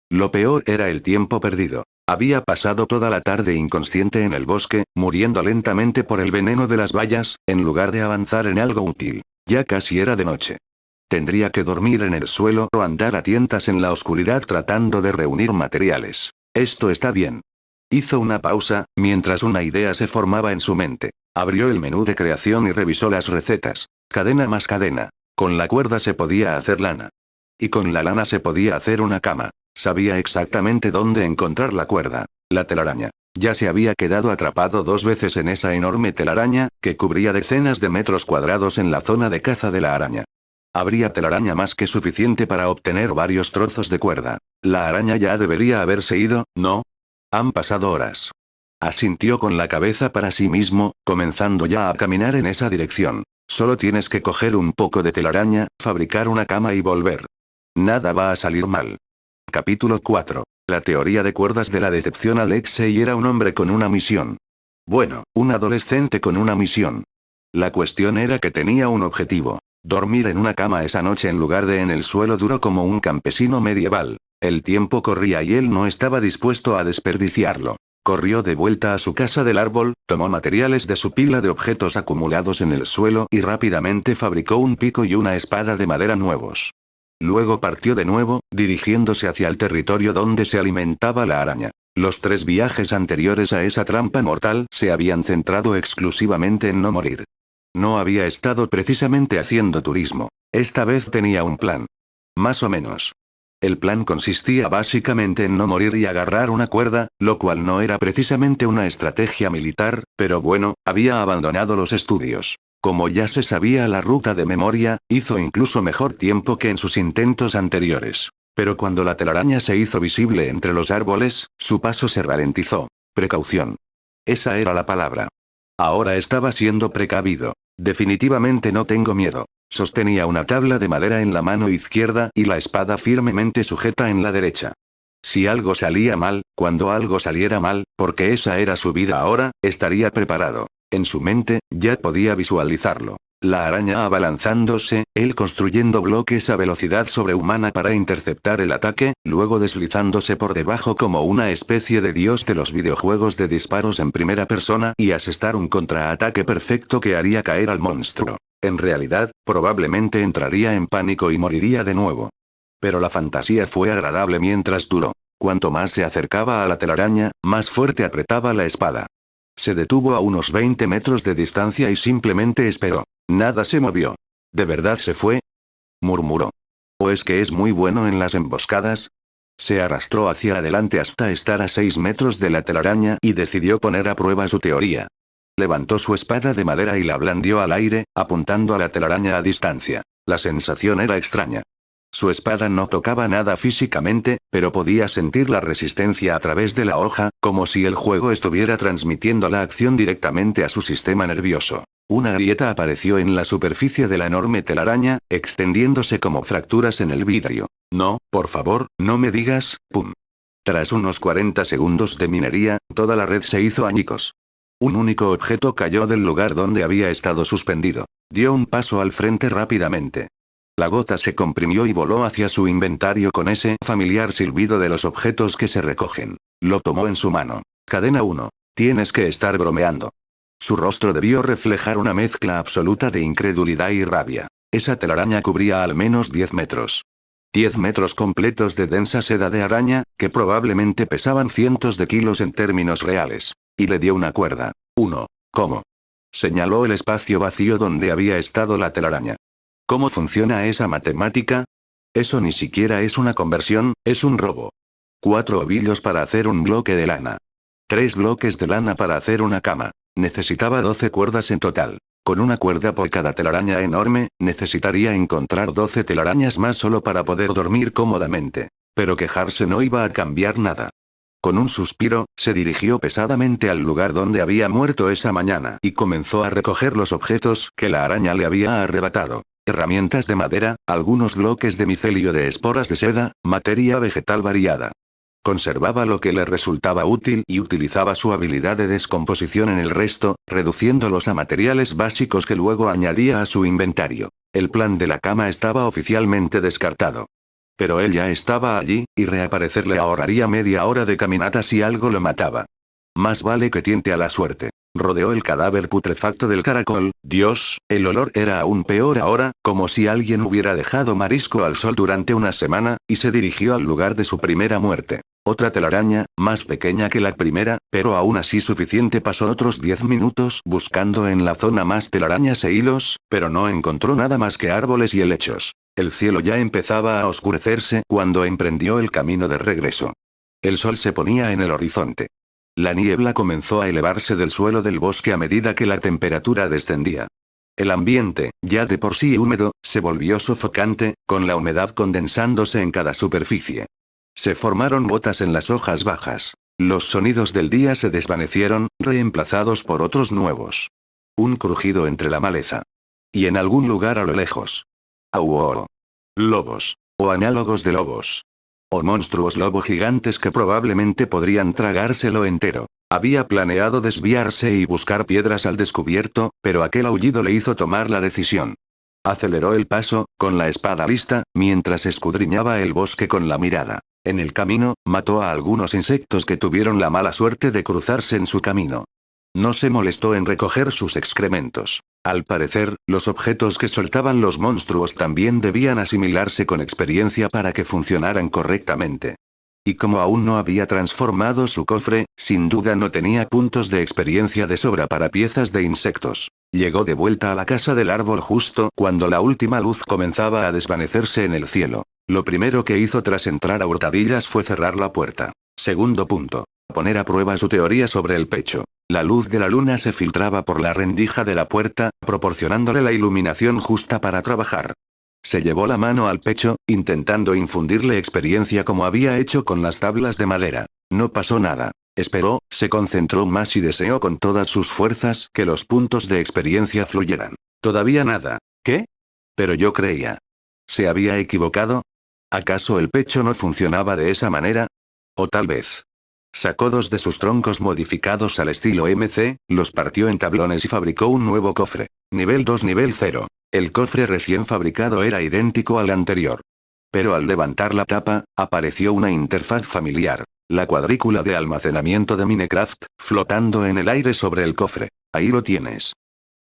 Lo peor era el tiempo perdido. Había pasado toda la tarde inconsciente en el bosque, muriendo lentamente por el veneno de las bayas, en lugar de avanzar en algo útil. Ya casi era de noche. Tendría que dormir en el suelo o andar a tientas en la oscuridad tratando de reunir materiales. Esto está bien. Hizo una pausa, mientras una idea se formaba en su mente. Abrió el menú de creación y revisó las recetas. Cadena más cadena. Con la cuerda se podía hacer lana. Y con la lana se podía hacer una cama. Sabía exactamente dónde encontrar la cuerda. La telaraña. Ya se había quedado atrapado 2 veces en esa enorme telaraña, que cubría decenas de metros cuadrados en la zona de caza de la araña. Habría telaraña más que suficiente para obtener varios trozos de cuerda. La araña ya debería haberse ido, ¿no? Han pasado horas. Asintió con la cabeza para sí mismo, comenzando ya a caminar en esa dirección. Solo tienes que coger un poco de telaraña, fabricar una cama y volver. Nada va a salir mal. Capítulo 4. La teoría de cuerdas de la decepción. Alexei era un hombre con una misión. Bueno, un adolescente con una misión. La cuestión era que tenía un objetivo. Dormir en una cama esa noche en lugar de en el suelo duro como un campesino medieval. El tiempo corría y él no estaba dispuesto a desperdiciarlo. Corrió de vuelta a su casa del árbol, tomó materiales de su pila de objetos acumulados en el suelo y rápidamente fabricó un pico y una espada de madera nuevos. Luego partió de nuevo, dirigiéndose hacia el territorio donde se alimentaba la araña. Los 3 viajes anteriores a esa trampa mortal se habían centrado exclusivamente en no morir. No había estado precisamente haciendo turismo. Esta vez tenía un plan. Más o menos. El plan consistía básicamente en no morir y agarrar una cuerda, lo cual no era precisamente una estrategia militar, pero bueno, había abandonado los estudios. Como ya se sabía la ruta de memoria, hizo incluso mejor tiempo que en sus intentos anteriores. Pero cuando la telaraña se hizo visible entre los árboles, su paso se ralentizó. Precaución. Esa era la palabra. Ahora estaba siendo precavido. Definitivamente no tengo miedo. Sostenía una tabla de madera en la mano izquierda y la espada firmemente sujeta en la derecha. Si algo salía mal, cuando algo saliera mal, porque esa era su vida ahora, estaría preparado. En su mente, ya podía visualizarlo. La araña abalanzándose, él construyendo bloques a velocidad sobrehumana para interceptar el ataque, luego deslizándose por debajo como una especie de dios de los videojuegos de disparos en primera persona y asestar un contraataque perfecto que haría caer al monstruo. En realidad, probablemente entraría en pánico y moriría de nuevo. Pero la fantasía fue agradable mientras duró. Cuanto más se acercaba a la telaraña, más fuerte apretaba la espada. Se detuvo a unos 20 metros de distancia y simplemente esperó. Nada se movió. ¿De verdad se fue? Murmuró. ¿O es que es muy bueno en las emboscadas? Se arrastró hacia adelante hasta estar a 6 metros de la telaraña y decidió poner a prueba su teoría. Levantó su espada de madera y la blandió al aire, apuntando a la telaraña a distancia. La sensación era extraña. Su espada no tocaba nada físicamente, pero podía sentir la resistencia a través de la hoja, como si el juego estuviera transmitiendo la acción directamente a su sistema nervioso. Una grieta apareció en la superficie de la enorme telaraña, extendiéndose como fracturas en el vidrio. No, por favor, no me digas, ¡pum! Tras unos 40 segundos de minería, toda la red se hizo añicos. Un único objeto cayó del lugar donde había estado suspendido. Dio un paso al frente rápidamente. La gota se comprimió y voló hacia su inventario con ese familiar silbido de los objetos que se recogen. Lo tomó en su mano. Cadena 1. Tienes que estar bromeando. Su rostro debió reflejar una mezcla absoluta de incredulidad y rabia. Esa telaraña cubría al menos 10 metros. 10 metros completos de densa seda de araña, que probablemente pesaban cientos de kilos en términos reales. Y le dio una cuerda. 1. ¿Cómo? Señaló el espacio vacío donde había estado la telaraña. ¿Cómo funciona esa matemática? Eso ni siquiera es una conversión, es un robo. 4 ovillos para hacer un bloque de lana. 3 bloques de lana para hacer una cama. Necesitaba 12 cuerdas en total. Con una cuerda por cada telaraña enorme, necesitaría encontrar 12 telarañas más solo para poder dormir cómodamente. Pero quejarse no iba a cambiar nada. Con un suspiro, se dirigió pesadamente al lugar donde había muerto esa mañana y comenzó a recoger los objetos que la araña le había arrebatado. Herramientas de madera, algunos bloques de micelio de esporas de seda, materia vegetal variada. Conservaba lo que le resultaba útil y utilizaba su habilidad de descomposición en el resto, reduciéndolos a materiales básicos que luego añadía a su inventario. El plan de la cama estaba oficialmente descartado. Pero él ya estaba allí, y reaparecer le ahorraría media hora de caminata si algo lo mataba. Más vale que tiente a la suerte. Rodeó el cadáver putrefacto del caracol. Dios, el olor era aún peor ahora, como si alguien hubiera dejado marisco al sol durante una semana, y se dirigió al lugar de su primera muerte. Otra telaraña, más pequeña que la primera, pero aún así suficiente. Pasó otros 10 minutos buscando en la zona más telarañas e hilos, pero no encontró nada más que árboles y helechos. El cielo ya empezaba a oscurecerse cuando emprendió el camino de regreso. El sol se ponía en el horizonte. La niebla comenzó a elevarse del suelo del bosque a medida que la temperatura descendía. El ambiente, ya de por sí húmedo, se volvió sofocante, con la humedad condensándose en cada superficie. Se formaron gotas en las hojas bajas. Los sonidos del día se desvanecieron, reemplazados por otros nuevos. Un crujido entre la maleza. Y en algún lugar a lo lejos. Auó. Lobos. O análogos de lobos. O monstruos lobo gigantes que probablemente podrían tragárselo entero. Había planeado desviarse y buscar piedras al descubierto, pero aquel aullido le hizo tomar la decisión. Aceleró el paso, con la espada lista, mientras escudriñaba el bosque con la mirada. En el camino, mató a algunos insectos que tuvieron la mala suerte de cruzarse en su camino. No se molestó en recoger sus excrementos. Al parecer, los objetos que soltaban los monstruos también debían asimilarse con experiencia para que funcionaran correctamente. Y como aún no había transformado su cofre, sin duda no tenía puntos de experiencia de sobra para piezas de insectos. Llegó de vuelta a la casa del árbol justo cuando la última luz comenzaba a desvanecerse en el cielo. Lo primero que hizo tras entrar a hurtadillas fue cerrar la puerta. Segundo punto. Poner a prueba su teoría sobre el pecho. La luz de la luna se filtraba por la rendija de la puerta, proporcionándole la iluminación justa para trabajar. Se llevó la mano al pecho, intentando infundirle experiencia como había hecho con las tablas de madera. No pasó nada. Esperó, se concentró más y deseó con todas sus fuerzas que los puntos de experiencia fluyeran. Todavía nada. ¿Qué? Pero yo creía. ¿Se había equivocado? ¿Acaso el pecho no funcionaba de esa manera? O tal vez. Sacó 2 de sus troncos modificados al estilo MC, los partió en tablones y fabricó un nuevo cofre. Nivel 2, nivel 0. El cofre recién fabricado era idéntico al anterior. Pero al levantar la tapa, apareció una interfaz familiar. La cuadrícula de almacenamiento de Minecraft, flotando en el aire sobre el cofre. Ahí lo tienes.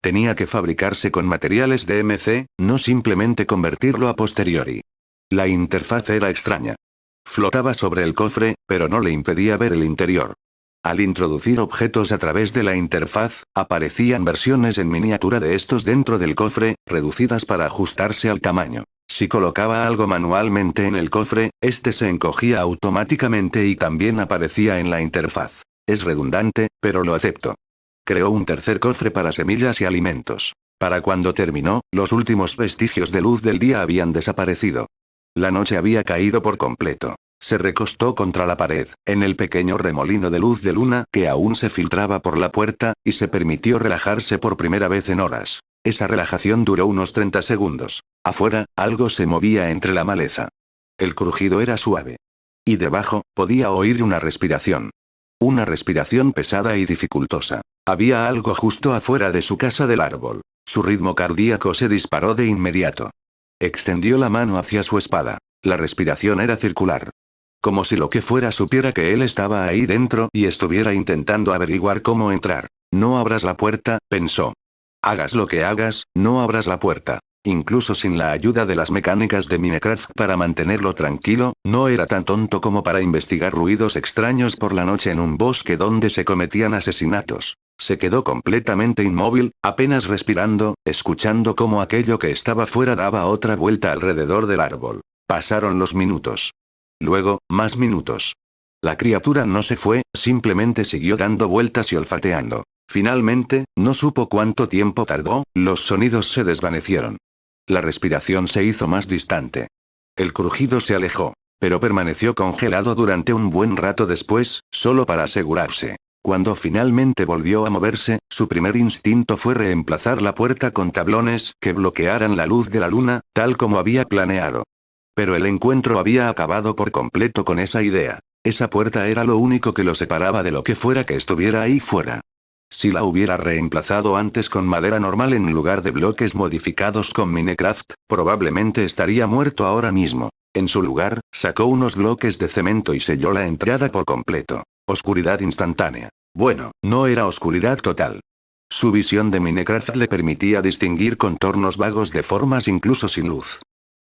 Tenía que fabricarse con materiales de MC, no simplemente convertirlo a posteriori. La interfaz era extraña. Flotaba sobre el cofre, pero no le impedía ver el interior. Al introducir objetos a través de la interfaz, aparecían versiones en miniatura de estos dentro del cofre, reducidas para ajustarse al tamaño. Si colocaba algo manualmente en el cofre, este se encogía automáticamente y también aparecía en la interfaz. Es redundante, pero lo acepto. Creó un tercer cofre para semillas y alimentos. Para cuando terminó, los últimos vestigios de luz del día habían desaparecido. La noche había caído por completo. Se recostó contra la pared, en el pequeño remolino de luz de luna que aún se filtraba por la puerta, y se permitió relajarse por primera vez en horas. Esa relajación duró unos 30 segundos. Afuera, algo se movía entre la maleza. El crujido era suave. Y debajo, podía oír una respiración. Una respiración pesada y dificultosa. Había algo justo afuera de su casa del árbol. Su ritmo cardíaco se disparó de inmediato. Extendió la mano hacia su espada. La respiración era circular. Como si lo que fuera supiera que él estaba ahí dentro y estuviera intentando averiguar cómo entrar. No abras la puerta, pensó. Hagas lo que hagas, no abras la puerta. Incluso sin la ayuda de las mecánicas de Minecraft para mantenerlo tranquilo, no era tan tonto como para investigar ruidos extraños por la noche en un bosque donde se cometían asesinatos. Se quedó completamente inmóvil, apenas respirando, escuchando cómo aquello que estaba fuera daba otra vuelta alrededor del árbol. Pasaron los minutos. Luego, más minutos. La criatura no se fue, simplemente siguió dando vueltas y olfateando. Finalmente, no supo cuánto tiempo tardó, los sonidos se desvanecieron. La respiración se hizo más distante. El crujido se alejó, pero permaneció congelado durante un buen rato después, solo para asegurarse. Cuando finalmente volvió a moverse, su primer instinto fue reemplazar la puerta con tablones que bloquearan la luz de la luna, tal como había planeado. Pero el encuentro había acabado por completo con esa idea. Esa puerta era lo único que lo separaba de lo que fuera que estuviera ahí fuera. Si la hubiera reemplazado antes con madera normal en lugar de bloques modificados con Minecraft, probablemente estaría muerto ahora mismo. En su lugar, sacó unos bloques de cemento y selló la entrada por completo. Oscuridad instantánea. Bueno, no era oscuridad total. Su visión de Minecraft le permitía distinguir contornos vagos de formas incluso sin luz.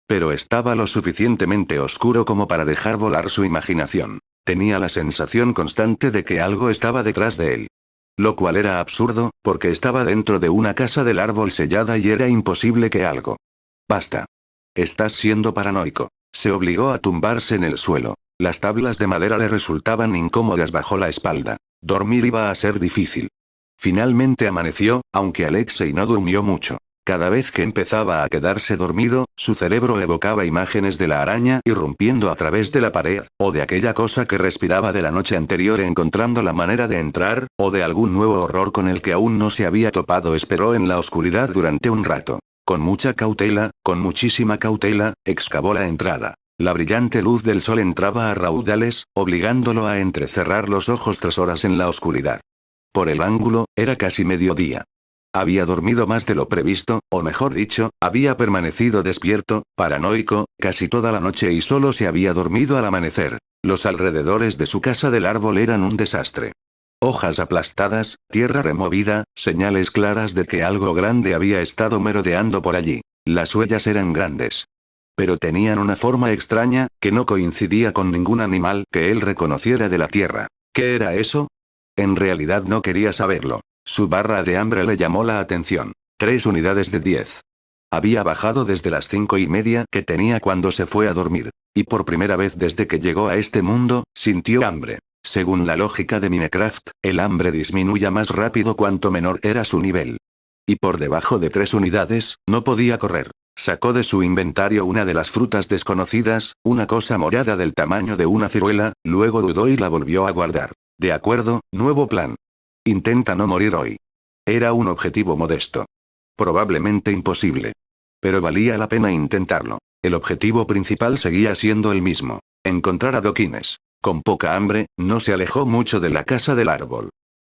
Pero estaba lo suficientemente oscuro como para dejar volar su imaginación. Tenía la sensación constante de que algo estaba detrás de él. Lo cual era absurdo, porque estaba dentro de una casa del árbol sellada y era imposible que algo. Basta. Estás siendo paranoico. Se obligó a tumbarse en el suelo. Las tablas de madera le resultaban incómodas bajo la espalda. Dormir iba a ser difícil. Finalmente amaneció, aunque Alexei no durmió mucho. Cada vez que empezaba a quedarse dormido, su cerebro evocaba imágenes de la araña irrumpiendo a través de la pared, o de aquella cosa que respiraba de la noche anterior encontrando la manera de entrar, o de algún nuevo horror con el que aún no se había topado. Esperó en la oscuridad durante un rato. Con mucha cautela, con muchísima cautela, excavó la entrada. La brillante luz del sol entraba a raudales, obligándolo a entrecerrar los ojos tras horas en la oscuridad. Por el ángulo, era casi mediodía. Había dormido más de lo previsto, o mejor dicho, había permanecido despierto, paranoico, casi toda la noche y solo se había dormido al amanecer. Los alrededores de su casa del árbol eran un desastre. Hojas aplastadas, tierra removida, señales claras de que algo grande había estado merodeando por allí. Las huellas eran grandes. Pero tenían una forma extraña, que no coincidía con ningún animal que él reconociera de la tierra. ¿Qué era eso? En realidad no quería saberlo. Su barra de hambre le llamó la atención. 3 unidades de 10. Había bajado desde las 5:30 que tenía cuando se fue a dormir. Y por primera vez desde que llegó a este mundo, sintió hambre. Según la lógica de Minecraft, el hambre disminuye más rápido cuanto menor era su nivel. Y por debajo de 3 unidades, no podía correr. Sacó de su inventario una de las frutas desconocidas, una cosa morada del tamaño de una ciruela, luego dudó y la volvió a guardar. De acuerdo, nuevo plan. Intenta no morir hoy. Era un objetivo modesto. Probablemente imposible. Pero valía la pena intentarlo. El objetivo principal seguía siendo el mismo. Encontrar adoquines. Con poca hambre, no se alejó mucho de la casa del árbol.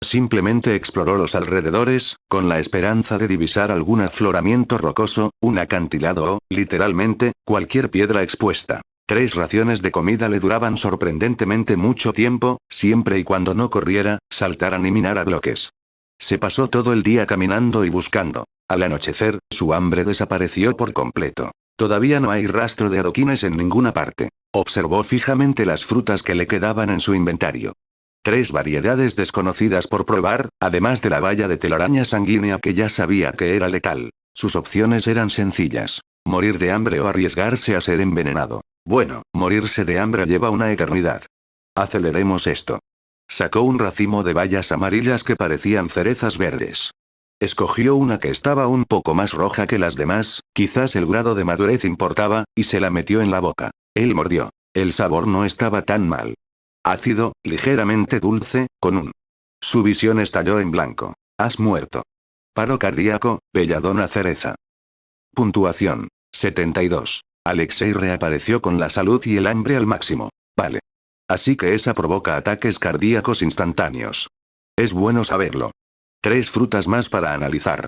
Simplemente exploró los alrededores, con la esperanza de divisar algún afloramiento rocoso, un acantilado o, literalmente, cualquier piedra expuesta. 3 raciones de comida le duraban sorprendentemente mucho tiempo, siempre y cuando no corriera, saltara ni minara bloques. Se pasó todo el día caminando y buscando. Al anochecer, su hambre desapareció por completo. Todavía no hay rastro de adoquines en ninguna parte. Observó fijamente las frutas que le quedaban en su inventario. 3 variedades desconocidas por probar, además de la valla de telaraña sanguínea que ya sabía que era letal. Sus opciones eran sencillas. Morir de hambre o arriesgarse a ser envenenado. Bueno, morirse de hambre lleva una eternidad. Aceleremos esto. Sacó un racimo de bayas amarillas que parecían cerezas verdes. Escogió una que estaba un poco más roja que las demás, quizás el grado de madurez importaba, y se la metió en la boca. Él mordió. El sabor no estaba tan mal. Ácido, ligeramente dulce, con un... Su visión estalló en blanco. Has muerto. Paro cardíaco, belladona cereza. Puntuación. 72. Alexei reapareció con la salud y el hambre al máximo. Vale. Así que esa provoca ataques cardíacos instantáneos. Es bueno saberlo. 3 frutas más para analizar.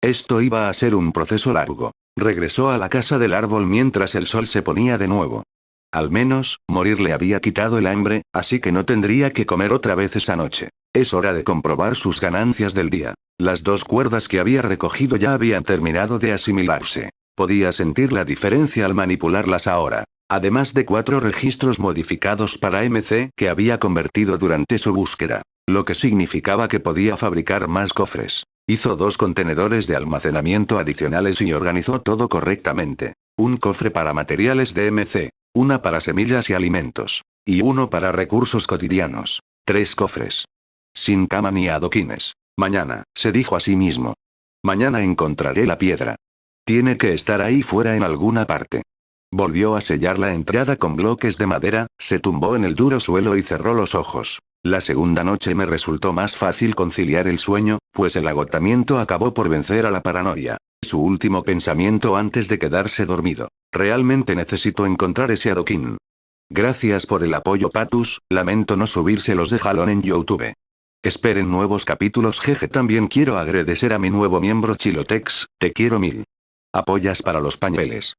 Esto iba a ser un proceso largo. Regresó a la casa del árbol mientras el sol se ponía de nuevo. Al menos, morir le había quitado el hambre, así que no tendría que comer otra vez esa noche. Es hora de comprobar sus ganancias del día. Las 2 cuerdas que había recogido ya habían terminado de asimilarse. Podía sentir la diferencia al manipularlas ahora. Además de 4 registros modificados para MC que había convertido durante su búsqueda. Lo que significaba que podía fabricar más cofres. Hizo 2 contenedores de almacenamiento adicionales y organizó todo correctamente. Un cofre para materiales de MC. Una para semillas y alimentos. Y uno para recursos cotidianos. 3 cofres. Sin cama ni adoquines. Mañana, se dijo a sí mismo. Mañana encontraré la piedra. Tiene que estar ahí fuera en alguna parte. Volvió a sellar la entrada con bloques de madera, se tumbó en el duro suelo y cerró los ojos. La segunda noche me resultó más fácil conciliar el sueño, pues el agotamiento acabó por vencer a la paranoia. Su último pensamiento antes de quedarse dormido. Realmente necesito encontrar ese adoquín. Gracias por el apoyo Patus, lamento no subírselos de jalón en YouTube. Esperen nuevos capítulos jeje. También quiero agradecer a mi nuevo miembro Chilotex, te quiero mil. Apoyas para los pañuelos.